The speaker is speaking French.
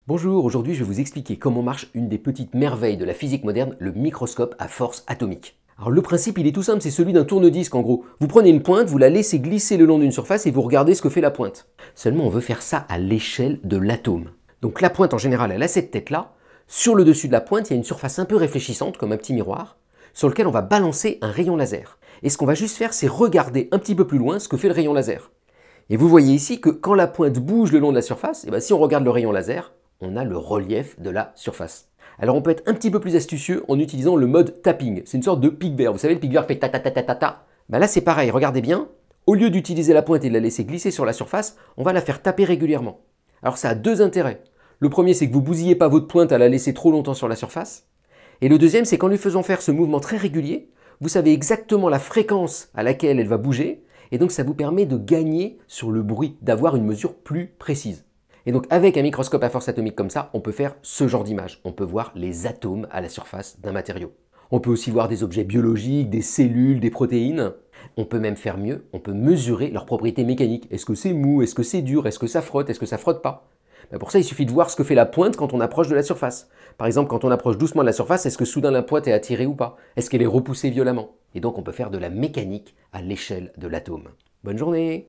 Bonjour, aujourd'hui je vais vous expliquer comment marche une des petites merveilles de la physique moderne, le microscope à force atomique. Alors le principe il est tout simple, c'est celui d'un tourne-disque en gros. Vous prenez une pointe, vous la laissez glisser le long d'une surface et vous regardez ce que fait la pointe. Seulement on veut faire ça à l'échelle de l'atome. Donc la pointe en général elle a cette tête là. Sur le dessus de la pointe il y a une surface un peu réfléchissante comme un petit miroir sur lequel on va balancer un rayon laser. Et ce qu'on va juste faire c'est regarder un petit peu plus loin ce que fait le rayon laser. Et vous voyez ici que quand la pointe bouge le long de la surface, et bien si on regarde le rayon laser, on a le relief de la surface. Alors on peut être un petit peu plus astucieux en utilisant le mode tapping. C'est une sorte de pic vert. Vous savez, le pic vert fait ta ta ta ta ta ta. Ben là c'est pareil, regardez bien. Au lieu d'utiliser la pointe et de la laisser glisser sur la surface, on va la faire taper régulièrement. Alors ça a deux intérêts. Le premier c'est que vous ne bousillez pas votre pointe à la laisser trop longtemps sur la surface. Et le deuxième c'est qu'en lui faisant faire ce mouvement très régulier, vous savez exactement la fréquence à laquelle elle va bouger. Et donc ça vous permet de gagner sur le bruit, d'avoir une mesure plus précise. Et donc avec un microscope à force atomique comme ça, on peut faire ce genre d'image. On peut voir les atomes à la surface d'un matériau. On peut aussi voir des objets biologiques, des cellules, des protéines. On peut même faire mieux, on peut mesurer leurs propriétés mécaniques. Est-ce que c'est mou? Est-ce que c'est dur? Est-ce que ça frotte? Est-ce que ça frotte pas? Pour ça, il suffit de voir ce que fait la pointe quand on approche de la surface. Par exemple, quand on approche doucement de la surface, est-ce que soudain la pointe est attirée ou pas? Est-ce qu'elle est repoussée violemment? Et donc on peut faire de la mécanique à l'échelle de l'atome. Bonne journée!